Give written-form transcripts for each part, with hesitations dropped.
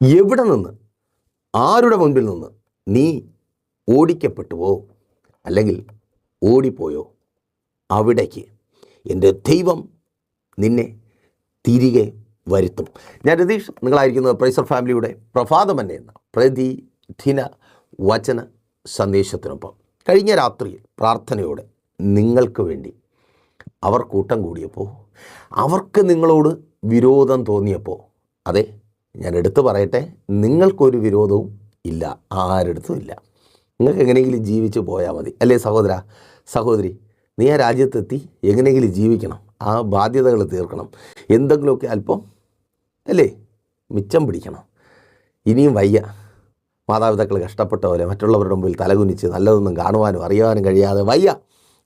എവിടെ നിന്ന്, ആരുടെ മുൻപിൽ നിന്ന് നീ ഓടിക്കപ്പെട്ടുവോ അല്ലെങ്കിൽ ഓടിപ്പോയോ അവിടേക്ക് എൻ്റെ ദൈവം നിന്നെ തിരികെ വരുത്തും. ഞാൻ രതീഷ്, നിങ്ങളായിരിക്കുന്നത് പ്രൈസർ ഫാമിലിയുടെ പ്രഭാതമന്നെ എന്ന പ്രതിദിന വചന സന്ദേശത്തിനൊപ്പം. കഴിഞ്ഞ രാത്രിയിൽ പ്രാർത്ഥനയോടെ നിങ്ങൾക്ക് വേണ്ടി അവർ കൂട്ടം കൂടിയപ്പോൾ, അവർക്ക് നിങ്ങളോട് വിരോധം തോന്നിയപ്പോൾ, അതെ, ഞാൻ എടുത്തു പറയട്ടെ, നിങ്ങൾക്കൊരു വിരോധവും ഇല്ല, ആരെടുത്തും ഇല്ല. നിങ്ങൾക്ക് എങ്ങനെയെങ്കിലും ജീവിച്ച് പോയാൽ മതി, അല്ലേ സഹോദര സഹോദരി? നീ ആ രാജ്യത്തെത്തി എങ്ങനെയെങ്കിലും ജീവിക്കണം, ആ ബാധ്യതകൾ തീർക്കണം, എന്തെങ്കിലുമൊക്കെ അല്പം അല്ലേ മിച്ചം പിടിക്കണം. ഇനിയും വയ്യ, മാതാപിതാക്കൾ കഷ്ടപ്പെട്ട പോലെ മറ്റുള്ളവരുടെ മുമ്പിൽ തലകുനിച്ച് നല്ലതൊന്നും കാണുവാനും അറിയാനും കഴിയാതെ വയ്യ.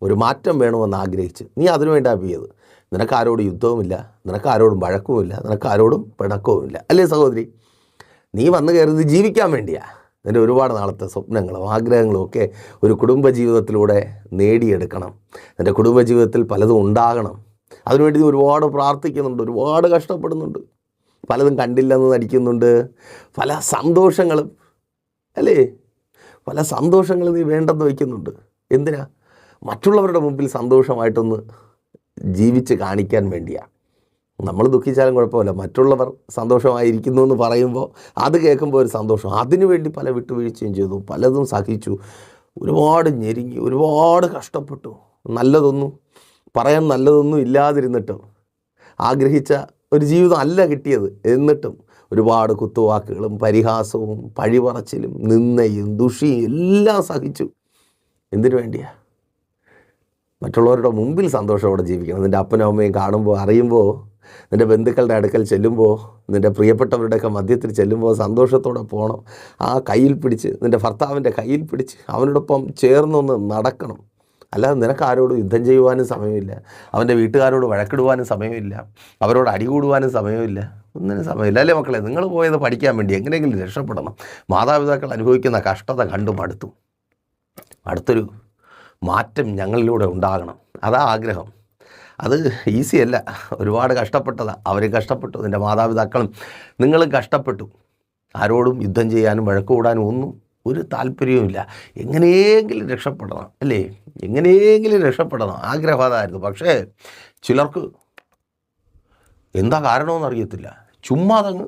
ഒരു മാറ്റം വേണമെന്ന് ആഗ്രഹിച്ച് നീ അതിനു വേണ്ടി അഭിയത്. നിനക്കാരോടും യുദ്ധവുമില്ല, നിനക്കാരോടും വഴക്കുമില്ല, നിനക്കാരോടും പിണക്കവുമില്ല, അല്ലേ സഹോദരി? നീ വന്നു കയറുന്നത് ജീവിക്കാൻ വേണ്ടിയാ. നിൻ്റെ ഒരുപാട് നാളത്തെ സ്വപ്നങ്ങളും ആഗ്രഹങ്ങളും ഒക്കെ ഒരു കുടുംബജീവിതത്തിലൂടെ നേടിയെടുക്കണം. നിൻ്റെ കുടുംബജീവിതത്തിൽ പലതും ഉണ്ടാകണം. അതിനുവേണ്ടി നീ ഒരുപാട് പ്രാർത്ഥിക്കുന്നുണ്ട്, ഒരുപാട് കഷ്ടപ്പെടുന്നുണ്ട്, പലതും കണ്ടില്ലെന്ന് നടിക്കുന്നുണ്ട്, പല സന്തോഷങ്ങളും അല്ലേ, പല സന്തോഷങ്ങളും നീ വേണ്ടെന്ന് വയ്ക്കുന്നുണ്ട്. എന്തിനാ? മറ്റുള്ളവരുടെ മുമ്പിൽ സന്തോഷമായിട്ടൊന്ന് ജീവിച്ച് കാണിക്കാൻ വേണ്ടിയാണ്. നമ്മൾ ദുഃഖിച്ചാലും കുഴപ്പമില്ല, മറ്റുള്ളവർ സന്തോഷമായിരിക്കുന്നു എന്ന് പറയുമ്പോൾ അത് കേൾക്കുമ്പോൾ ഒരു സന്തോഷം. അതിനുവേണ്ടി പല വിട്ടുവീഴ്ചയും ചെയ്തു, പലതും സഹിച്ചു, ഒരുപാട് ഞെരുങ്ങി, ഒരുപാട് കഷ്ടപ്പെട്ടു. നല്ലതൊന്നും പറയാൻ നല്ലതൊന്നും ഇല്ലാതിരുന്നിട്ടും ആഗ്രഹിച്ച ഒരു ജീവിതം അല്ല കിട്ടിയത്. എന്നിട്ടും ഒരുപാട് കുത്തുവാക്കുകളും പരിഹാസവും പഴിപറച്ചിലും നിന്ദയും ദുഷിയും എല്ലാം സഹിച്ചു. എന്തിനു വേണ്ടിയാ? മറ്റുള്ളവരുടെ മുമ്പിൽ സന്തോഷത്തോടെ ജീവിക്കണം. നിൻ്റെ അപ്പനും അമ്മയും കാണുമ്പോൾ, അറിയുമ്പോൾ, നിൻ്റെ ബന്ധുക്കളുടെ അടുക്കൽ ചെല്ലുമ്പോൾ, നിൻ്റെ പ്രിയപ്പെട്ടവരുടെയൊക്കെ മധ്യത്തിൽ ചെല്ലുമ്പോൾ സന്തോഷത്തോടെ പോകണം. ആ കയ്യിൽ പിടിച്ച്, നിൻ്റെ ഭർത്താവിൻ്റെ കയ്യിൽ പിടിച്ച് അവനോടൊപ്പം ചേർന്നൊന്ന് നടക്കണം. അല്ലാതെ നിനക്ക് ആരോടും യുദ്ധം ചെയ്യുവാനും സമയമില്ല, അവൻ്റെ വീട്ടുകാരോട് വഴക്കിടുവാനും സമയമില്ല, അവരോട് അടികൂടുവാനും സമയമില്ല, ഒന്നിനും സമയമില്ല, അല്ലേ മക്കളെ? നിങ്ങൾ പോയത് പഠിക്കാൻ വേണ്ടി, എങ്ങനെയെങ്കിലും രക്ഷപ്പെടണം. മാതാപിതാക്കൾ അനുഭവിക്കുന്ന കഷ്ടത കണ്ടു മടുത്തു. അടുത്തൊരു മാറ്റം ഞങ്ങളിലൂടെ ഉണ്ടാകണം, അതാ ആഗ്രഹം. അത് ഈസിയല്ല, ഒരുപാട് കഷ്ടപ്പെട്ടതാണ്. അവരും കഷ്ടപ്പെട്ടു, നിൻ്റെ മാതാപിതാക്കളും നിങ്ങളും കഷ്ടപ്പെട്ടു. ആരോടും യുദ്ധം ചെയ്യാനും വഴക്ക് കൂടാനും ഒന്നും ഒരു താല്പര്യവുമില്ല. എങ്ങനെയെങ്കിലും രക്ഷപ്പെടണം, അല്ലേ? എങ്ങനെയെങ്കിലും രക്ഷപ്പെടണം, ആഗ്രഹം അതായിരുന്നു. പക്ഷേ ചിലർക്ക് എന്താ കാരണമെന്ന് അറിയത്തില്ല. ചുമ്മാതങ്ങ്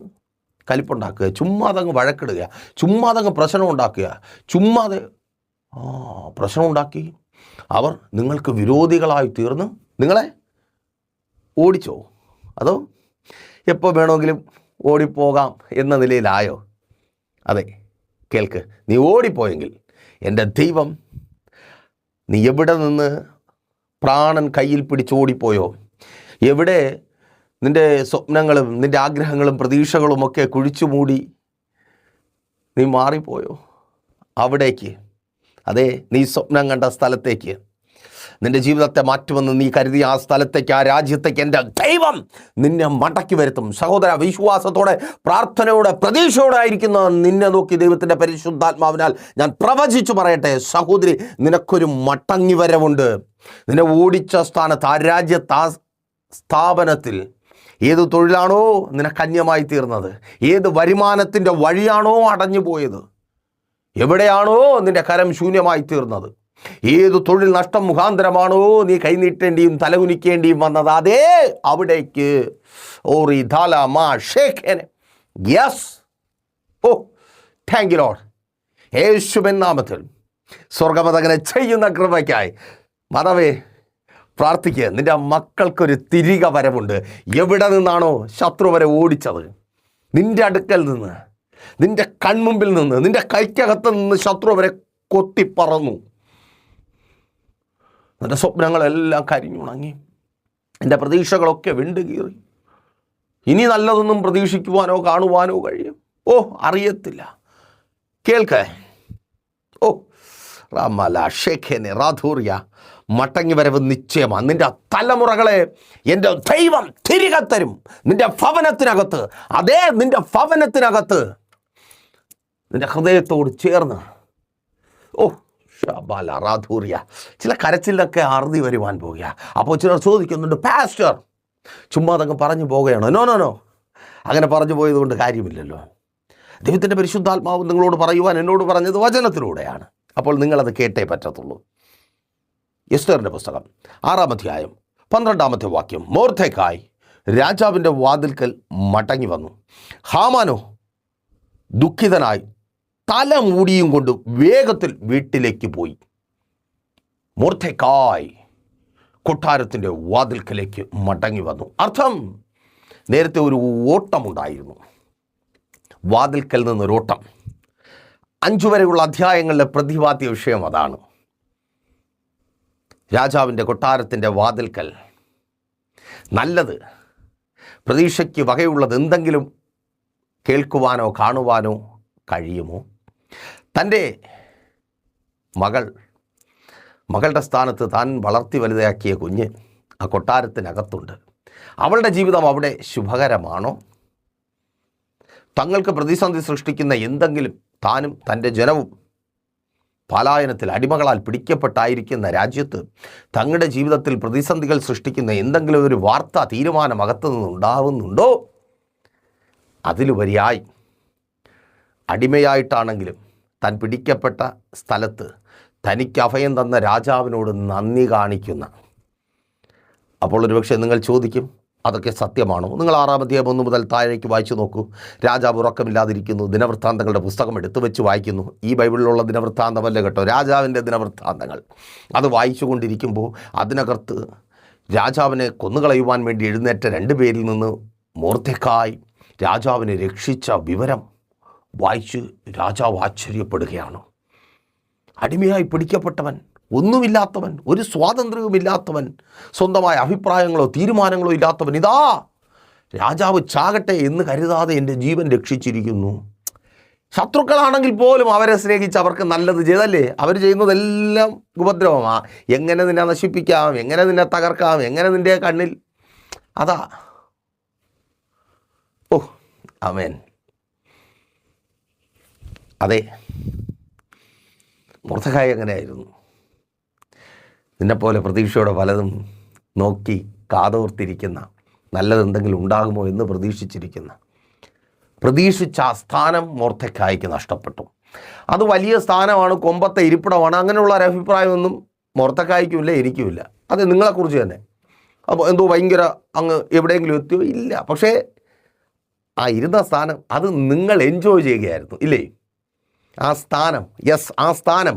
കലിപ്പുണ്ടാക്കുക, ചുമ്മാതങ്ങ് വഴക്കിടുക, ചുമ്മാതങ്ങ് പ്രശ്നം ഉണ്ടാക്കുക, ചുമ്മാതെ പ്രശ്നം ഉണ്ടാക്കി അവർ നിങ്ങൾക്ക് വിരോധികളായി തീർന്ന് നിങ്ങളെ ഓടിച്ചോ? അതോ എപ്പോൾ വേണമെങ്കിലും ഓടിപ്പോകാം എന്ന നിലയിലായോ? അതെ, കേൾക്ക്, നീ ഓടിപ്പോയെങ്കിൽ എൻ്റെ ദൈവം, നീ എവിടെ നിന്ന് പ്രാണൻ കയ്യിൽ പിടിച്ചോടിപ്പോയോ, എവിടെ നിൻ്റെ സ്വപ്നങ്ങളും നിൻ്റെ ആഗ്രഹങ്ങളും പ്രതീക്ഷകളുമൊക്കെ കുഴിച്ചു മൂടി നീ മാറിപ്പോയോ, അവിടേക്ക്, അതെ, നീ സ്വപ്നം കണ്ട സ്ഥലത്തേക്ക്, നിൻ്റെ ജീവിതത്തെ മാറ്റുമെന്ന് നീ കരുതിയ ആ സ്ഥലത്തേക്ക്, ആ രാജ്യത്തേക്ക് എൻ്റെ ദൈവം നിന്നെ മടക്കി വരുത്തും. സഹോദര, വിശ്വാസത്തോടെ, പ്രാർത്ഥനയോടെ, പ്രതീക്ഷയോടെ ആയിരിക്കുന്ന നിന്നെ നോക്കി ദൈവത്തിൻ്റെ പരിശുദ്ധാത്മാവിനാൽ ഞാൻ പ്രവചിച്ചു പറയട്ടെ, സഹോദരി, നിനക്കൊരു മടങ്ങി വരവുണ്ട്. നിന്നെ ഓടിച്ച സ്ഥാനത്ത്, ആ രാജ്യത്ത്, ആ സ്ഥാപനത്തിൽ, ഏത് തൊഴിലാണോ നിനക്കന്യമായി തീർന്നത്, ഏത് വരുമാനത്തിൻ്റെ വഴിയാണോ അടഞ്ഞു പോയത്, എവിടെയാണോ നിൻ്റെ കരം ശൂന്യമായി തീർന്നത്, ഏത് തൊഴിൽ നഷ്ടം മുഖാന്തരമാണോ നീ കൈനീട്ടേണ്ടിയും തലകുനിക്കേണ്ടിയും വന്നത്, അതേ അവിടേക്ക് yes, oh thank you lord, യേശുവിൻ നാമത്തിൽ സ്വർഗമതങ്ങനെ ചെയ്യുന്ന കൃപയ്ക്കായി മാതാവേ പ്രാർത്ഥിക്കുക. നിൻ്റെ മക്കൾക്കൊരു തിരികെ വരവുണ്ട്. എവിടെ നിന്നാണോ ശത്രു വരെ ഓടിച്ചത്, നിൻ്റെ അടുക്കൽ നിന്ന്, നിൻ്റെ കൺമുമ്പിൽ നിന്ന്, നിൻ്റെ കൈക്കകത്ത് നിന്ന് ശത്രു വരെ കൊത്തിപ്പറന്നു. നിൻ്റെ സ്വപ്നങ്ങളെല്ലാം കരിഞ്ഞുണങ്ങി, എൻ്റെ പ്രതീക്ഷകളൊക്കെ വിണ്ടുകീറി. ഇനി നല്ലതൊന്നും പ്രതീക്ഷിക്കുവാനോ കാണുവാനോ കഴിയും? ഓ, അറിയത്തില്ല. കേൾക്ക, ഓ റാമല ഷേഖേനെ റാധൂറിയ, മടങ്ങി വരവ് നിശ്ചയമാണ്. നിൻ്റെ തലമുറകളെ എൻ്റെ ദൈവം തിരികെ തരും. നിൻ്റെ ഭവനത്തിനകത്ത്, അതേ നിൻ്റെ ഭവനത്തിനകത്ത്, നിൻ്റെ ഹൃദയത്തോട് ചേർന്ന്, ഓ ഷബാല റാധൂറിയ, ചില കരച്ചിലൊക്കെ അറുതി വരുവാൻ പോകുക. അപ്പോൾ ചിലർ ചോദിക്കുന്നുണ്ട്, പാസ്റ്റർ ചുമ്മാ അതങ്ങ് പറഞ്ഞു പോകുകയാണോ? നോ, അങ്ങനെ പറഞ്ഞു പോയത് കൊണ്ട് കാര്യമില്ലല്ലോ. ദൈവത്തിൻ്റെ പരിശുദ്ധാത്മാവ് നിങ്ങളോട് പറയുവാൻ എന്നോട് പറഞ്ഞത് വചനത്തിലൂടെയാണ്. അപ്പോൾ നിങ്ങളത് കേട്ടേ പറ്റത്തുള്ളൂ. എസ്തേറിൻ്റെ പുസ്തകം 6-ാം അധ്യായം 12-ാമത്തെ വാക്യം. മൊർദെഖായി രാജാവിൻ്റെ വാതിൽക്കൽ മടങ്ങി വന്നു. ഹാമാനോ ദുഃഖിതനായി തല മൂടിയും കൊണ്ട് വേഗത്തിൽ വീട്ടിലേക്ക് പോയി. മൊർദെഖായി കൊട്ടാരത്തിൻ്റെ വാതിൽക്കലേക്ക് മടങ്ങി വന്നു. അർത്ഥം, നേരത്തെ ഒരു ഓട്ടമുണ്ടായിരുന്നു, വാതിൽക്കൽ നിന്നൊരോട്ടം. 5 വരെയുള്ള അധ്യായങ്ങളിലെ പ്രതിപാദ്യ വിഷയം അതാണ്. രാജാവിൻ്റെ കൊട്ടാരത്തിൻ്റെ വാതിൽക്കൽ നല്ലത്, പ്രതീക്ഷയ്ക്ക് വകയുള്ളത് എന്തെങ്കിലും കേൾക്കുവാനോ കാണുവാനോ കഴിയുമോ? തൻ്റെ മകളുടെ സ്ഥാനത്ത് താൻ വളർത്തി വലുതാക്കിയ കുഞ്ഞ് ആ കൊട്ടാരത്തിനകത്തുണ്ട്. അവളുടെ ജീവിതം അവിടെ ശുഭകരമാണോ? തങ്ങൾക്ക് പ്രതിസന്ധി സൃഷ്ടിക്കുന്ന എന്തെങ്കിലും താനും തൻ്റെ ജനവും പലായനത്തിൽ അടിമകളാൽ പിടിക്കപ്പെട്ടായിരിക്കുന്ന രാജ്യത്ത് തങ്ങളുടെ ജീവിതത്തിൽ പ്രതിസന്ധികൾ സൃഷ്ടിക്കുന്ന എന്തെങ്കിലും ഒരു വാർത്ത തീരുമാനം അകത്തു നിന്നുണ്ടാവുന്നുണ്ടോ? അതിലുപരിയായി അടിമയായിട്ടാണെങ്കിലും താൻ പിടിക്കപ്പെട്ട സ്ഥലത്ത് തനിക്ക് അഭയം തന്ന രാജാവിനോട് നന്ദി കാണിക്കുന്ന. അപ്പോൾ ഒരുപക്ഷെ നിങ്ങൾ ചോദിക്കും, അതൊക്കെ സത്യമാണോ? നിങ്ങൾ 6-ാം അധ്യായം 1 മുതൽ താഴേക്ക് വായിച്ചു നോക്കൂ. രാജാവ് ഉറക്കമില്ലാതിരിക്കുന്നു, ദിനവൃത്താന്തങ്ങളുടെ പുസ്തകം എടുത്തു വെച്ച് വായിക്കുന്നു. ഈ ബൈബിളിലുള്ള ദിനവൃത്താന്തമല്ല കേട്ടോ, രാജാവിൻ്റെ ദിനവൃത്താന്തങ്ങൾ. അത് വായിച്ചു കൊണ്ടിരിക്കുമ്പോൾ അതിനകത്ത് രാജാവിനെ കൊന്നുകളയുവാൻ വേണ്ടി എഴുന്നേറ്റ 2 പേരിൽ നിന്ന് മൊർദെഖായി രാജാവിനെ രക്ഷിച്ച വിവരം വായിച്ച് രാജാവ് ആശ്ചര്യപ്പെടുകയാണ്. അടിമയായി പിടിക്കപ്പെട്ടവൻ, ഒന്നുമില്ലാത്തവൻ, ഒരു സ്വാതന്ത്ര്യവുമില്ലാത്തവൻ, സ്വന്തമായ അഭിപ്രായങ്ങളോ തീരുമാനങ്ങളോ ഇല്ലാത്തവൻ, ഇതാ രാജാവ് ചാകട്ടെ എന്ന് കരുതാതെ എൻ്റെ ജീവൻ രക്ഷിച്ചിരിക്കുന്നു. ശത്രുക്കളാണെങ്കിൽ പോലും അവരെ സ്നേഹിച്ച് അവർക്ക് നല്ലത് ചെയ്തല്ലേ. അവർ ചെയ്യുന്നതെല്ലാം ഉപദ്രവമാണ്. എങ്ങനെ നിന്നെ നശിപ്പിക്കാം, എങ്ങനെ നിന്നെ തകർക്കാം, എങ്ങനെ നിൻ്റെ കണ്ണിൽ. അതാ ആമേൻ. അതെ, മൊർദെഖായി അങ്ങനെയായിരുന്നു. നിന്നെപ്പോലെ പ്രതീക്ഷയോടെ പലതും നോക്കി കാതോർത്തിരിക്കുന്ന, നല്ലതെന്തെങ്കിലും ഉണ്ടാകുമോ എന്ന് പ്രതീക്ഷിച്ച ആ സ്ഥാനം മൊർദെഖായിക്ക് നഷ്ടപ്പെട്ടു. അത് വലിയ സ്ഥാനമാണ്, കൊമ്പത്തെ ഇരിപ്പിടമാണ്. അങ്ങനെയുള്ള ഒരു അഭിപ്രായമൊന്നും മൊർദെഖായിക്കുമില്ല, എനിക്കുമില്ല. അത് നിങ്ങളെക്കുറിച്ച് തന്നെ. അപ്പോൾ എന്തോ ഭയങ്കര അങ്ങ് എവിടെയെങ്കിലും എത്തിയോ? ഇല്ല. പക്ഷേ ആ ഇരുന്ന സ്ഥാനം അത് നിങ്ങൾ എൻജോയ് ചെയ്യുകയായിരുന്നു, ഇല്ലേ? ആ സ്ഥാനം, ആ സ്ഥാനം,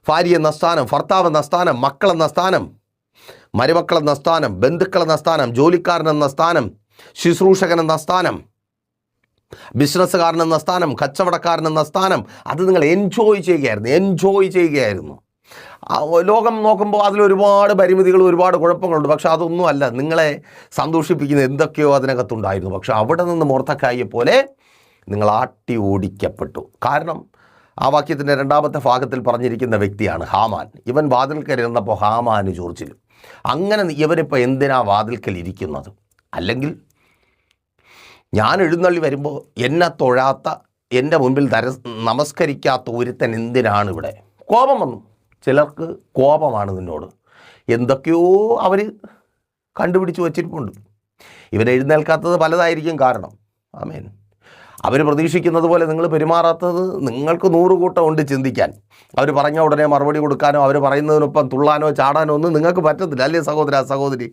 ഭാര്യ എന്ന സ്ഥാനം, ഭർത്താവ് എന്ന സ്ഥാനം, മക്കളെന്ന സ്ഥാനം, മരുമക്കളെന്ന സ്ഥാനം, ബന്ധുക്കളെന്ന സ്ഥാനം, ജോലിക്കാരൻ എന്ന സ്ഥാനം, ശുശ്രൂഷകൻ എന്ന സ്ഥാനം, ബിസിനസ്സുകാരൻ എന്ന സ്ഥാനം, കച്ചവടക്കാരൻ എന്ന സ്ഥാനം, അത് നിങ്ങൾ എൻജോയ് ചെയ്യുകയായിരുന്നു. ലോകം നോക്കുമ്പോൾ അതിലൊരുപാട് പരിമിതികളും ഒരുപാട് കുഴപ്പങ്ങളുണ്ട്. പക്ഷെ അതൊന്നുമല്ല, നിങ്ങളെ സന്തോഷിപ്പിക്കുന്ന എന്തൊക്കെയോ അതിനകത്തുണ്ടായിരുന്നു. പക്ഷെ അവിടെ നിന്ന് മൊർദെഖായിയെ പോലെ നിങ്ങൾ ആട്ടി ഓടിക്കപ്പെട്ടു. കാരണം ആ വാക്യത്തിൻ്റെ 2-ാമത്തെ ഭാഗത്തിൽ പറഞ്ഞിരിക്കുന്ന വ്യക്തിയാണ് ഹാമാൻ. ഇവൻ വാതിൽക്കൽ ഇരുന്നപ്പോൾ ഹാമാന് ചൊറിച്ചിലും. അങ്ങനെ ഇവനിപ്പോൾ എന്തിനാ വാതിൽക്കൽ ഇരിക്കുന്നത്? അല്ലെങ്കിൽ ഞാൻ എഴുന്നള്ളി വരുമ്പോൾ എന്നെ തൊഴാത്ത, എൻ്റെ മുൻപിൽ നമസ്കരിക്കാത്ത ഒരുത്തൻ എന്തിനാണ് ഇവിടെ? കോപം വന്നു. ചിലർക്ക് കോപമാണ് നിന്നോട്. എന്തൊക്കെയോ അവർ കണ്ടുപിടിച്ച് വച്ചിരിപ്പുണ്ട്. ഇവൻ എഴുന്നേൽക്കാത്തത് പലതായിരിക്കും കാരണം. ആമേൻ. അവർ പ്രതീക്ഷിക്കുന്നത് പോലെ നിങ്ങൾ പെരുമാറാത്തത് നിങ്ങൾക്ക് 100 കൂട്ടം ഉണ്ട് ചിന്തിക്കാൻ. അവർ പറഞ്ഞ ഉടനെ മറുപടി കൊടുക്കാനോ അവർ പറയുന്നതിനൊപ്പം തുള്ളാനോ ചാടാനോ ഒന്നും നിങ്ങൾക്ക് പറ്റത്തില്ല, അല്ലേ സഹോദരി?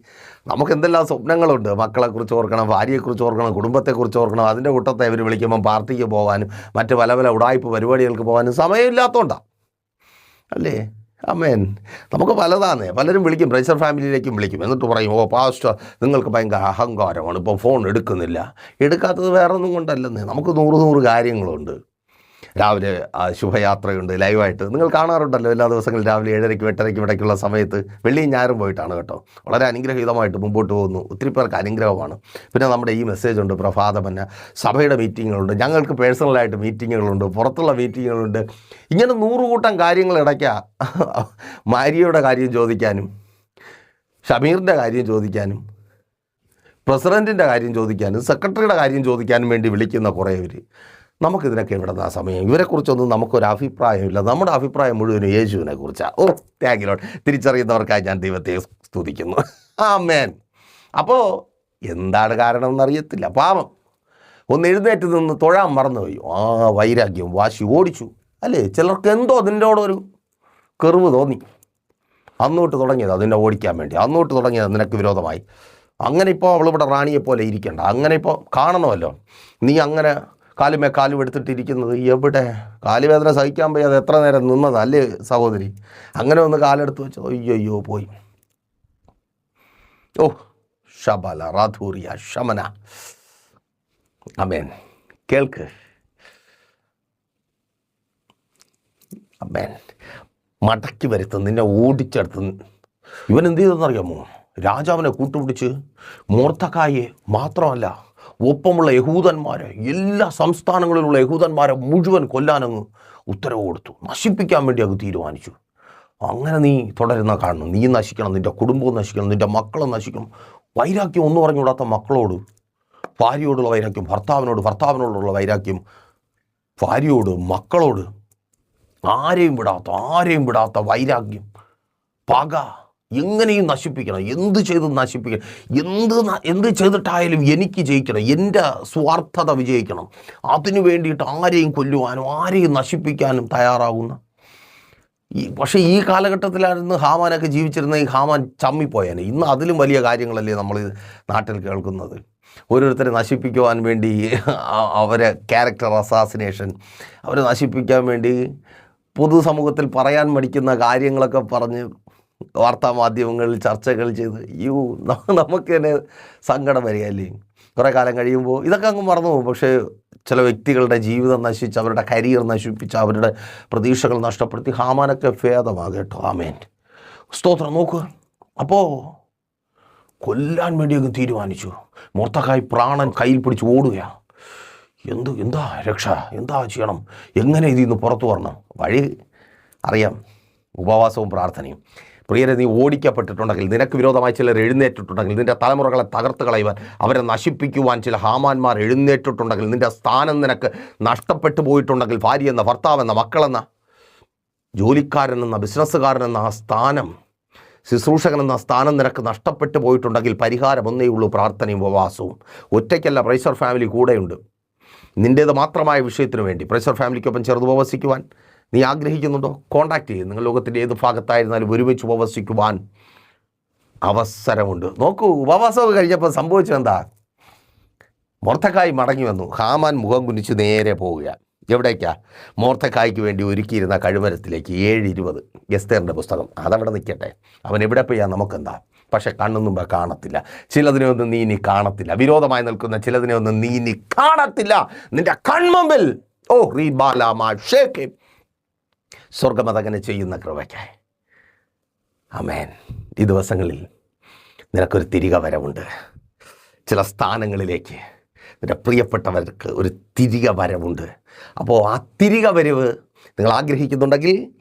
നമുക്ക് എന്തെല്ലാം സ്വപ്നങ്ങളുണ്ട്. മക്കളെക്കുറിച്ച് ഓർക്കണം, ഭാര്യയെക്കുറിച്ച് ഓർക്കണം, കുടുംബത്തെക്കുറിച്ച് ഓർക്കണം. അതിൻ്റെ കൂട്ടത്തെ അവർ വിളിക്കുമ്പം പാർട്ടിക്ക് പോകാനും മറ്റ് പല ഉടായ്പ പരിപാടികൾക്ക് പോകാനും സമയമില്ലാത്തതുകൊണ്ടാണ്, അല്ലേ? ആമേൻ. നമുക്ക് പലതാണ്. പലരും വിളിക്കും, പ്രൈസർ ഫാമിലിയിലേക്കും വിളിക്കും. എന്നിട്ട് പറയും, ഓ പാസ്റ്റർ നിങ്ങൾക്ക് ഭയങ്കര അഹങ്കാരമാണ്, ഇപ്പോൾ ഫോൺ എടുക്കുന്നില്ല. എടുക്കാത്തത് വേറെ ഒന്നും കൊണ്ടല്ലെന്നേ. നമുക്ക് 100 കാര്യങ്ങളുണ്ട്. രാവിലെ ശുഭയാത്രയുണ്ട് ലൈവായിട്ട് നിങ്ങൾ കാണാറുണ്ടല്ലോ എല്ലാ ദിവസങ്ങളും രാവിലെ 7:30 8:30 ഇടയ്ക്കുള്ള സമയത്ത്. വെള്ളിയും ഞായറും പോയിട്ടാണ് കേട്ടോ. വളരെ അനുഗ്രഹീതമായിട്ട് മുമ്പോട്ട് പോകുന്നു. ഒത്തിരി പേർക്ക് അനുഗ്രഹമാണ്. പിന്നെ നമ്മുടെ ഈ മെസ്സേജുണ്ട്, പ്രഭാതമന്ന സഭയുടെ മീറ്റിങ്ങുകളുണ്ട്, ഞങ്ങൾക്ക് പേഴ്സണലായിട്ട് മീറ്റിങ്ങുകളുണ്ട്, പുറത്തുള്ള മീറ്റിങ്ങുകളുണ്ട്. ഇങ്ങനെ 100 കൂട്ടം കാര്യങ്ങൾ ഇടയ്ക്കാണ്. മാരിയയുടെ കാര്യം ചോദിക്കാനും, ഷമീറിൻ്റെ കാര്യം ചോദിക്കാനും, പ്രസിഡൻറ്റിൻ്റെ കാര്യം ചോദിക്കാനും, സെക്രട്ടറിയുടെ കാര്യം ചോദിക്കാനും വേണ്ടി വിളിക്കുന്ന കുറേ പേര്. നമുക്കിതിനൊക്കെ എവിടുന്ന സമയം? ഇവരെക്കുറിച്ചൊന്നും നമുക്കൊരു അഭിപ്രായമില്ല. നമ്മുടെ അഭിപ്രായം മുഴുവനും യേശുവിനെ കുറിച്ചാണ്. ഓ താങ്ക് യു ലോർഡ്. തിരിച്ചറിയുന്നവർക്കായി ഞാൻ ദൈവത്തെ സ്തുതിക്കുന്നു. ആമേൻ. അപ്പോൾ എന്താണ് കാരണം എന്നറിയത്തില്ല. പാവം ഒന്ന് എഴുന്നേറ്റ് നിന്ന് തൊഴാൻ മറന്നുപോയി. ആ വൈരാഗ്യം, വാശി ഓടിച്ചു അല്ലേ? ചിലർക്ക് എന്തോ അതിൻ്റെയോടൊരു കെറിവ് തോന്നി. അന്നോട്ട് തുടങ്ങിയത് അതിനെ ഓടിക്കാൻ വേണ്ടി, അന്നോട്ട് തുടങ്ങിയത് നിനക്ക് വിരോധമായി. അങ്ങനെ ഇപ്പോൾ അവളിവിടെ റാണിയെപ്പോലെ ഇരിക്കണ്ട. അങ്ങനെ ഇപ്പോൾ കാണണമല്ലോ നീ അങ്ങനെ കാലുമേ കാലും എടുത്തിട്ടിരിക്കുന്നത്. എവിടെ കാലുവേദന സഹിക്കാൻ പോയി അത് എത്ര നേരം നിന്നത് അല്ലേ സഹോദരി? അങ്ങനെ ഒന്ന് കാലെടുത്ത് വെച്ചോ, അയ്യോ പോയി. ഓ ഷബല റാധൂറിയ ശമന. അമേൻ. കേൾക്ക്. അമേൻ. മടക്കി വരുത്തും, നിന്നെ ഓടിച്ചെടുത്ത്. ഇവൻ എന്ത് ചെയ്തെന്നറിയാമോ? രാജാവിനെ കൂട്ടുപിടിച്ച് മൊർദെഖായിയെ മാത്രമല്ല ഒപ്പമുള്ള യഹൂദന്മാരെ, എല്ലാ സംസ്ഥാനങ്ങളിലുള്ള യഹൂദന്മാരെ മുഴുവൻ കൊല്ലാനങ്ങ് ഉത്തരവ് കൊടുത്തു. നശിപ്പിക്കാൻ വേണ്ടി അങ്ങ് തീരുമാനിച്ചു. അങ്ങനെ നീ തുടരുന്ന കാണണം. നീ നശിക്കണം, നിൻ്റെ കുടുംബവും നശിക്കണം, നിൻ്റെ മക്കളും നശിക്കണം. വൈരാഗ്യം ഒന്നും പറഞ്ഞുകൂടാത്ത മക്കളോട്, ഭാര്യയോടുള്ള വൈരാഗ്യം, ഭർത്താവിനോടുള്ള വൈരാഗ്യം, ഭാര്യയോട്, മക്കളോട്, ആരെയും വിടാത്ത വൈരാഗ്യം, പക, എങ്ങനെയും നശിപ്പിക്കണം. എന്ത് ചെയ്ത് നശിപ്പിക്കണം, എന്ത് ചെയ്തിട്ടായാലും എനിക്ക് ജയിക്കണം, എൻ്റെ സ്വാർത്ഥത വിജയിക്കണം. അതിനു വേണ്ടിയിട്ട് ആരെയും കൊല്ലുവാനും ആരെയും നശിപ്പിക്കാനും തയ്യാറാകുന്ന പക്ഷേ ഈ കാലഘട്ടത്തിലായിരുന്നു ഹാമാനൊക്കെ ജീവിച്ചിരുന്ന. ഈ ഹാമാൻ ചമ്മിപ്പോയാനെ. ഇന്ന് അതിലും വലിയ കാര്യങ്ങളല്ലേ നമ്മൾ നാട്ടിൽ കേൾക്കുന്നത്. ഓരോരുത്തരെ നശിപ്പിക്കുവാൻ വേണ്ടി അവരെ ക്യാരക്ടർ അസാസിനേഷൻ, അവരെ നശിപ്പിക്കാൻ വേണ്ടി പൊതുസമൂഹത്തിൽ പറയാൻ മടിക്കുന്ന കാര്യങ്ങളൊക്കെ പറഞ്ഞ് വാർത്താമാധ്യമങ്ങളിൽ ചർച്ചകൾ ചെയ്ത് നമുക്ക് തന്നെ സങ്കടം വരികയല്ലേ. കുറേ കാലം കഴിയുമ്പോൾ ഇതൊക്കെ അങ്ങ് മറന്നു പോകും. പക്ഷേ ചില വ്യക്തികളുടെ ജീവിതം നശിച്ച്, അവരുടെ കരിയർ നശിപ്പിച്ച്, അവരുടെ പ്രതീക്ഷകൾ നഷ്ടപ്പെടുത്തി ഹാമാനൊക്കെ ഭേദമാകും കേട്ടോ. ആമേൻ. സ്തോത്രം. നോക്കുക, അപ്പോൾ കൊല്ലാൻ വേണ്ടി അങ്ങ് തീരുമാനിച്ചു. മൊർദെഖായി പ്രാണൻ കയ്യിൽ പിടിച്ച് ഓടുകയാണ്. എന്താ രക്ഷ, എന്താ ചെയ്യണം, എങ്ങനെ ഇതിൽ നിന്ന് പുറത്തു വരണം? വഴി അറിയാം, ഉപവാസവും പ്രാർത്ഥനയും. പ്രിയരെ, നീ ഓടിക്കപ്പെട്ടിട്ടുണ്ടെങ്കിൽ, നിനക്ക് വിരോധമായി ചിലർ എഴുന്നേറ്റിട്ടുണ്ടെങ്കിൽ, നിൻ്റെ തലമുറകളെ തകർത്ത് കളയുവാൻ, അവരെ നശിപ്പിക്കുവാൻ ചില ഹാമാന്മാർ എഴുന്നേറ്റിട്ടുണ്ടെങ്കിൽ, നിൻ്റെ സ്ഥാനം നിനക്ക് നഷ്ടപ്പെട്ടു പോയിട്ടുണ്ടെങ്കിൽ, ഭാര്യയെന്ന, ഭർത്താവെന്ന, മക്കളെന്ന, ജോലിക്കാരനെന്ന, ബിസിനസ്സുകാരനെന്ന ആ സ്ഥാനം, ശുശ്രൂഷകനെന്ന സ്ഥാനം നിനക്ക് നഷ്ടപ്പെട്ടു പോയിട്ടുണ്ടെങ്കിൽ പരിഹാരം ഒന്നേ ഉള്ളൂ: പ്രാർത്ഥനയും ഉപവാസവും. ഒറ്റയ്ക്കല്ല, പ്രൈസർ ഫാമിലി കൂടെയുണ്ട്. നിൻ്റേത് മാത്രമായ വിഷയത്തിനു വേണ്ടി പ്രൈസർ ഫാമിലിക്കൊപ്പം ചേർന്ന് ഉപവസിക്കുവാൻ നീ ആഗ്രഹിക്കുന്നുണ്ടോ? കോൺടാക്റ്റ് ചെയ്യും. നിങ്ങൾ ലോകത്തിൻ്റെ ഏത് ഭാഗത്തായിരുന്നാലും ഒരുമിച്ച് ഉപവസിക്കുവാൻ അവസരമുണ്ട്. നോക്കൂ, ഉപവാസമൊക്കെ കഴിഞ്ഞപ്പോൾ സംഭവിച്ചതെന്താ? മൊർദെഖായി മടങ്ങി വന്നു. ഹാമാൻ മുഖം കുനിച്ച് നേരെ പോവുക. എവിടേക്കാ? മൊർദെഖായിക്ക് വേണ്ടി ഒരുക്കിയിരുന്ന കഴുമരത്തിലേക്ക്. 7:20 എസ്തേറിൻ്റെ പുസ്തകം. അതവിടെ നിൽക്കട്ടെ. അവൻ എവിടെ പോയാൽ നമുക്കെന്താ? പക്ഷെ കണ്ണൊന്നും കാണത്തില്ല. ചിലതിനെ ഒന്നും നീ ഇനി കാണത്തില്ല. വിരോധമായി നിൽക്കുന്ന ചിലതിനെ ഒന്നും നീ ഇനി കാണത്തില്ല. നിന്റെ കൺമുമ്പിൽ സ്വർഗമതങ്ങനെ ചെയ്യുന്ന കൃപയ്ക്കായി. ആമേൻ. ഈ ദിവസങ്ങളിൽ നിനക്കൊരു തിരികെ വരവുണ്ട്. ചില സ്ഥാനങ്ങളിലേക്ക് നിന്റെ പ്രിയപ്പെട്ടവർക്ക് ഒരു തിരികെ വരവുണ്ട്. അപ്പോൾ ആ തിരികെ വരവ് നിങ്ങൾ ആഗ്രഹിക്കുന്നുണ്ടെങ്കിൽ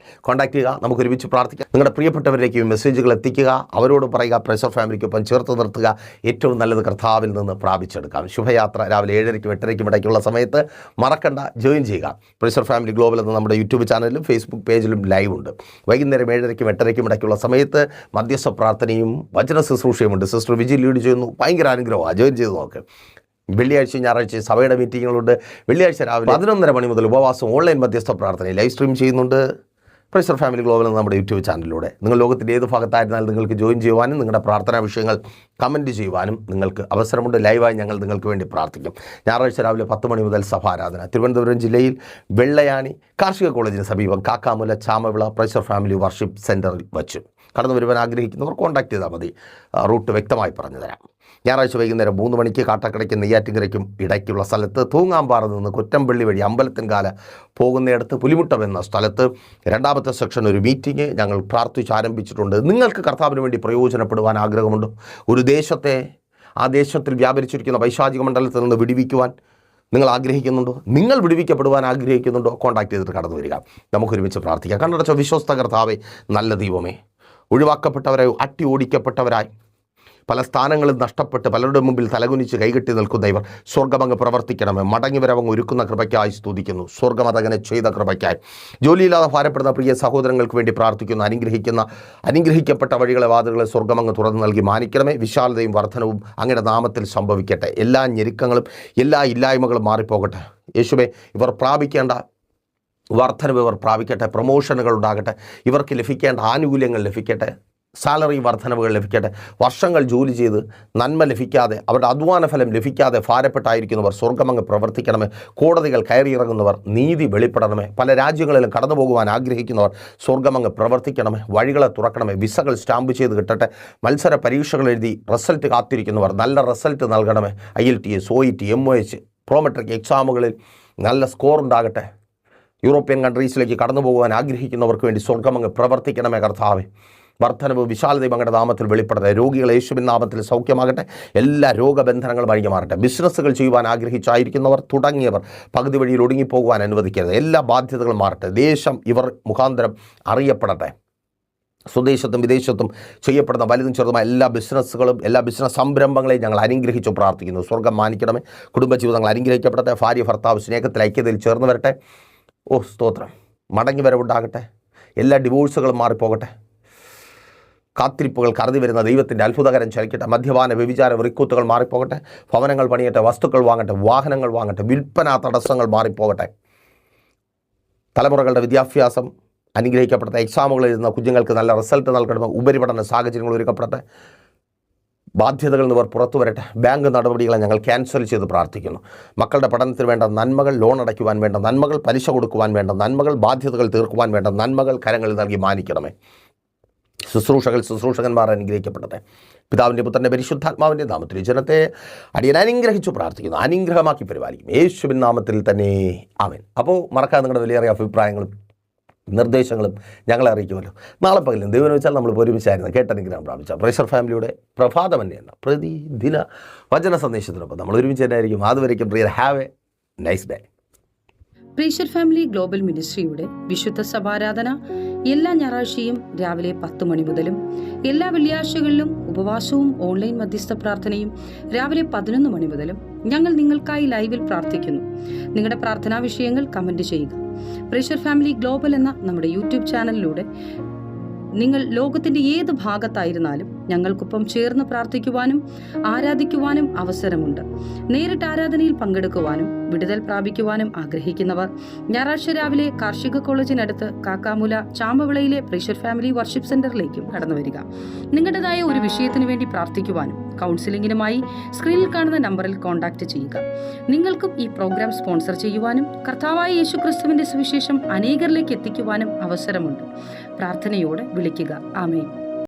കോൺടാക്ട് ചെയ്യുക. നമുക്ക് ഒരുമിച്ച് പ്രാർത്ഥിക്കാം. നിങ്ങളുടെ പ്രിയപ്പെട്ടവരിലേക്ക് മെസ്സേജുകൾ എത്തിക്കുക. അവരോട് പറയുക, പ്രൈസർ ഫാമിലിക്കൊപ്പം ചേർത്ത് നിർത്തുക. ഏറ്റവും നല്ലത് കർത്താവിൽ നിന്ന് പ്രാപിച്ചെടുക്കാം. ശുഭയാത്ര. രാവിലെ 7:00-നും 8:00-നും ഇടയ്ക്കുള്ള സമയത്ത് മറക്കണ്ട, ജോയിൻ ചെയ്യുക. പ്രൈസർ ഫാമിലി ഗ്ലോബൽ എന്ന നമ്മുടെ യൂട്യൂബ് ചാനലിലും ഫേസ്ബുക്ക് പേജിലും ലൈവ് ഉണ്ട്. വൈകുന്നേരം 7:00-നും 8:00-നും ഇടയ്ക്കുള്ള സമയത്ത് മധ്യസ്ഥ പ്രാർത്ഥനയും വചന ശുശ്രൂഷയുമുണ്ട്. സിസ്റ്റർ വിജി ലീഡ് ചെയ്യുന്നു. ഭയങ്കര അനുഗ്രഹമാണ്. ജോയിൻ ചെയ്ത് നോക്ക്. വെള്ളിയാഴ്ച ഞായറാഴ്ച സഭയുടെ മീറ്റിങ്ങുകളുണ്ട്. വെള്ളിയാഴ്ച രാവിലെ 11:30 മണി മുതൽ ഉപവാസം ഓൺലൈൻ മധ്യസ്ഥ പ്രാർത്ഥന ലൈവ് സ്ട്രീം ചെയ്യുന്നുണ്ട്. പ്രൈസർ ഫാമിലി ഗ്ലോബൽ എന്ന നമ്മുടെ യൂട്യൂബ് ചാനലിലൂടെ. നിങ്ങൾ ലോകത്തിൻ്റെ ഏത് ഭാഗത്തായിരുന്നാലും നിങ്ങൾക്ക് ജോയിൻ ചെയ്യുവാനും നിങ്ങളുടെ പ്രാർത്ഥനാ വിഷയങ്ങൾ കമൻറ്റ് ചെയ്യുവാനും നിങ്ങൾക്ക് അവസരമുണ്ട്. ലൈവായി ഞങ്ങൾ നിങ്ങൾക്ക് വേണ്ടി പ്രാർത്ഥിക്കും. ഞായറാഴ്ച രാവിലെ 10 മണി മുതൽ സഭാരാധന. തിരുവനന്തപുരം ജില്ലയിൽ വെള്ളയാണി കാർഷിക കോളേജിന് സമീപം കാക്കാമുല ചാമവിള പ്രൈസർ ഫാമിലി വർഷിപ്പ് സെൻറ്ററിൽ വച്ച് കടന്നു വരുവാൻ ആഗ്രഹിക്കുന്നവർ കോൺടാക്ട് ചെയ്താൽ മതി. റൂട്ട് വ്യക്തമായി പറഞ്ഞു തരാം. ഞായറാഴ്ച വൈകുന്നേരം 3 മണിക്ക് കാട്ടാക്കടയ്ക്കും നെയ്യാറ്റിൻകരയ്ക്കും ഇടയ്ക്കുള്ള സ്ഥലത്ത് തൂങ്ങാമ്പാറ നിന്ന് കുറ്റമ്പള്ളി വഴി അമ്പലത്തിൻകാല പോകുന്നിടത്ത് പുലിമുട്ടം എന്ന സ്ഥലത്ത് 2ാമത്തെ സെക്ഷൻ ഒരു മീറ്റിംഗ് ഞങ്ങൾ പ്രാർത്ഥിച്ച് ആരംഭിച്ചിട്ടുണ്ട്. നിങ്ങൾക്ക് കർത്താവിന് വേണ്ടി പ്രയോജനപ്പെടുവാൻ ആഗ്രഹമുണ്ട്? ഒരു ദേശത്തെ, ആ ദേശത്തിൽ വ്യാപരിച്ചിരിക്കുന്ന പൈശാചിക മണ്ഡലത്തിൽ നിന്ന് വിടുവിക്കുവാൻ നിങ്ങൾ ആഗ്രഹിക്കുന്നുണ്ടോ? നിങ്ങൾ വിടുവിക്കപ്പെടുവാൻ ആഗ്രഹിക്കുന്നുണ്ടോ? കോൺടാക്ട് ചെയ്തിട്ട് കടന്നു വരിക. നമുക്കൊരുമിച്ച് പ്രാർത്ഥിക്കാം. കണ്ണടച്ച വിശ്വസ്ത കർത്താവേ, നല്ല ദൈവമേ, ഒഴിവാക്കപ്പെട്ടവരായി, അട്ടി ഓടിക്കപ്പെട്ടവരായി, പല സ്ഥാനങ്ങളും നഷ്ടപ്പെട്ട് പലരുടെ മുമ്പിൽ തലകുനിച്ച് കൈകെട്ടി നിൽക്കുന്ന ഇവർ സ്വർഗ്ഗമങ്ങ് പ്രവർത്തിക്കണമേ. മടങ്ങി വരവങ്ങ് ഒരുക്കുന്ന കൃപയ്ക്കായി സ്തുതിക്കുന്നു. സ്വർഗ്ഗമതങ്ങനെ ചെയ്ത കൃപയ്ക്കായി. ജോലിയില്ലാതെ ഭാരപ്പെടുന്ന പ്രിയ സഹോദരങ്ങൾക്ക് വേണ്ടി പ്രാർത്ഥിക്കുന്നു. അനുഗ്രഹിക്കപ്പെട്ട വഴികളെ വാതിലുകളെ സ്വർഗ്ഗമങ്ങ് തുറന്നു നൽകി മാനിക്കണമേ. വിശാലതയും വർധനവും അങ്ങയുടെ നാമത്തിൽ സംഭവിക്കട്ടെ. എല്ലാ ഞെരുക്കങ്ങളും എല്ലാ ഇല്ലായ്മകളും മാറിപ്പോകട്ടെ. യേശുവേ, ഇവർ പ്രാപിക്കേണ്ട വർധനവ് ഇവർ പ്രാപിക്കട്ടെ. പ്രൊമോഷനുകൾ ഉണ്ടാകട്ടെ. ഇവർക്ക് ലഭിക്കേണ്ട ആനുകൂല്യങ്ങൾ ലഭിക്കട്ടെ. സാലറി വർധനവുകൾ ലഭിക്കട്ടെ. വർഷങ്ങൾ ജോലി ചെയ്ത് നന്മ ലഭിക്കാതെ അവരുടെ അധ്വാന ഫലം ലഭിക്കാതെ ഭാരപ്പെട്ടായിരിക്കുന്നവർ സ്വർഗ്ഗമങ്ങ് പ്രവർത്തിക്കണമേ. കോടതികൾ കയറിയിറങ്ങുന്നവർ നീതി വെളിപ്പെടണമേ. പല രാജ്യങ്ങളിലും കടന്നു പോകുവാൻ ആഗ്രഹിക്കുന്നവർ സ്വർഗ്ഗമങ്ങ് പ്രവർത്തിക്കണമേ. വഴികളെ തുറക്കണമേ. വിസകൾ സ്റ്റാമ്പ് ചെയ്ത് കിട്ടട്ടെ. മത്സര പരീക്ഷകൾ എഴുതി റിസൾട്ട് കാത്തിരിക്കുന്നവർ നല്ല റിസൾട്ട് നൽകണമേ. IELTS, OET, MOH, പ്രോമെട്രിക് എക്സാമുകളിൽ നല്ല സ്കോർ ഉണ്ടാകട്ടെ. യൂറോപ്യൻ കൺട്രീസിലേക്ക് കടന്നു പോകുവാൻ ആഗ്രഹിക്കുന്നവർക്ക് വേണ്ടി സ്വർഗ്ഗമങ്ങ് പ്രവർത്തിക്കണമേ. കർത്താവേ, വർധനവ് വിശാലതയും അങ്ങയുടെ നാമത്തിൽ വെളിപ്പെടട്ടെ. രോഗികൾ യേശുവിൻ നാമത്തിൽ സൗഖ്യമാകട്ടെ. എല്ലാ രോഗബന്ധനങ്ങളും അഴിഞ്ഞു മാറട്ടെ. ബിസിനസ്സുകൾ ചെയ്യുവാൻ ആഗ്രഹിച്ചായിരിക്കുന്നവർ തുടങ്ങിയവർ പകുതി വഴിയിൽ ഒടുങ്ങിപ്പോകുവാൻ അനുവദിക്കരുത്. എല്ലാ ബാധ്യതകളും മാറട്ടെ. ദേശം ഇവർ മുഖാന്തരം അറിയപ്പെടട്ടെ. സ്വദേശത്തും വിദേശത്തും ചെയ്യപ്പെടുന്ന വലുതും ചെറുതുമായ എല്ലാ ബിസിനസ്സുകളും എല്ലാ ബിസിനസ് സംരംഭങ്ങളെയും ഞങ്ങൾ അനുഗ്രഹിച്ചു പ്രാർത്ഥിക്കുന്നു. സ്വർഗ്ഗം മാനിക്കണമേ. കുടുംബജീവിതങ്ങൾ അനുഗ്രഹിക്കപ്പെടട്ടെ. ഭാര്യ ഭർത്താവ് സ്നേഹത്തിൽ ഐക്യതയിൽ ചേർന്ന് വരട്ടെ. സ്തോത്രം. മടങ്ങി വരവുണ്ടാകട്ടെ. എല്ലാ ഡിവോഴ്സുകളും മാറിപ്പോകട്ടെ. കാത്തിരിപ്പുകൾ കരുതി വരുന്ന ദൈവത്തിൻ്റെ അത്ഭുതകരം ചലിക്കട്ടെ. മദ്യപാന വ്യഭിചാര വൃക്കൂത്തുകൾ മാറിപ്പോകട്ടെ. ഭവനങ്ങൾ പണിയട്ടെ. വസ്തുക്കൾ വാങ്ങട്ടെ. വാഹനങ്ങൾ വാങ്ങട്ടെ. വിൽപ്പന തടസ്സങ്ങൾ മാറിപ്പോകട്ടെ. തലമുറകളുടെ വിദ്യാഭ്യാസം അനുഗ്രഹിക്കപ്പെടട്ടെ. എക്സാമുകൾ എഴുതുന്ന കുഞ്ഞുങ്ങൾക്ക് നല്ല റിസൾട്ട് നൽകണമേ. ഉപരിപഠന സാഹചര്യങ്ങൾ ഒരുക്കപ്പെടട്ടെ. ബാധ്യതകളിൽ നിന്ന് ഇവർ പുറത്തു വരട്ടെ. ബാങ്ക് നടപടികളെ ഞങ്ങൾ ക്യാൻസൽ ചെയ്ത് പ്രാർത്ഥിക്കുന്നു. മക്കളുടെ പഠനത്തിന് വേണ്ട നന്മകൾ, ലോൺ അടയ്ക്കുവാൻ വേണ്ട നന്മകൾ, പലിശ കൊടുക്കുവാൻ വേണ്ട നന്മകൾ, ബാധ്യതകൾ തീർക്കുവാൻ വേണ്ട നന്മകൾ കരങ്ങളിൽ നൽകി മാനിക്കണമേ. ശുശ്രൂഷകന്മാർ അനുഗ്രഹിക്കപ്പെടട്ടെ. പിതാവിൻ്റെ പുത്രൻ്റെ പരിശുദ്ധാത്മാവിൻ്റെ നാമത്തിൽ ജനത്തെ അടിയൻ അനുഗ്രഹിച്ചു പ്രാർത്ഥിക്കുന്നു. അനുഗ്രഹമാക്കി പരിപാലിക്കും. യേശുവിൻ നാമത്തിൽ തന്നെ ആമേൻ. അപ്പോൾ മറക്കാതെ നിങ്ങളുടെ വിലയേറിയ അഭിപ്രായങ്ങളും നിർദ്ദേശങ്ങളും ഞങ്ങളെ അറിയിക്കുമല്ലോ. നാളെ പകലും ദൈവം വെച്ചാൽ നമ്മൾ ഒരുമിച്ചായിരുന്നു കേട്ടനുഗ്രഹം പ്രാപിച്ച പ്രഷർ ഫാമിലിയുടെ പ്രഭാതം തന്നെയാണ് പ്രതിദിന വചന സന്ദേശത്തിനൊപ്പം നമ്മൾ ഒരുമിച്ച് തന്നെയായിരിക്കും. അതുവരേക്കും പ്രിയർ, have a nice day. Praiser family global മിനിസ്ട്രിയുടെ വിശുദ്ധ സഭാരാധന എല്ലാ ഞായറാഴ്ചയും രാവിലെ 10 മണി മുതലും എല്ലാ വെള്ളിയാഴ്ചകളിലും ഉപവാസവും ഓൺലൈൻ മധ്യസ്ഥ പ്രാർത്ഥനയും രാവിലെ 11 മണി മുതലും ഞങ്ങൾ നിങ്ങൾക്കായി ലൈവിൽ പ്രാർത്ഥിക്കുന്നു. നിങ്ങളുടെ പ്രാർത്ഥനാ വിഷയങ്ങൾ കമന്റ് ചെയ്യുക. പ്രേഷർ ഫാമിലി ഗ്ലോബൽ എന്ന നമ്മുടെ യൂട്യൂബ് ചാനലിലൂടെ നിങ്ങൾ ലോകത്തിന്റെ ഏത് ഭാഗത്തായിരുന്നാലും ഞങ്ങൾക്കൊപ്പം ചേർന്ന് പ്രാർത്ഥിക്കുവാനും ആരാധിക്കുവാനും അവസരമുണ്ട്. നേരിട്ട് ആരാധനയിൽ പങ്കെടുക്കുവാനും വിടുതൽ പ്രാപിക്കുവാനും ആഗ്രഹിക്കുന്നവർ ഞായറാഴ്ച രാവിലെ കാർഷിക കോളേജിനടുത്ത് കാക്കാമുല ചാമ്പവിളയിലെ പ്രേഷർ ഫാമിലി വർഷിപ്പ് സെന്ററിലേക്കും കടന്നു വരിക. നിങ്ങളുടേതായ ഒരു വിഷയത്തിന് വേണ്ടി പ്രാർത്ഥിക്കുവാനും കൗൺസിലിംഗിനുമായി സ്ക്രീനിൽ കാണുന്ന നമ്പറിൽ കോൺടാക്ട് ചെയ്യുക. നിങ്ങൾക്കും ഈ പ്രോഗ്രാം സ്പോൺസർ ചെയ്യുവാനും കർത്താവായ യേശുക്രിസ്തുവിന്റെ സുവിശേഷം അനേകരിലേക്ക് എത്തിക്കുവാനും അവസരമുണ്ട്. പ്രാർത്ഥനയോടെ വിളിക്കുക. ആമേൻ.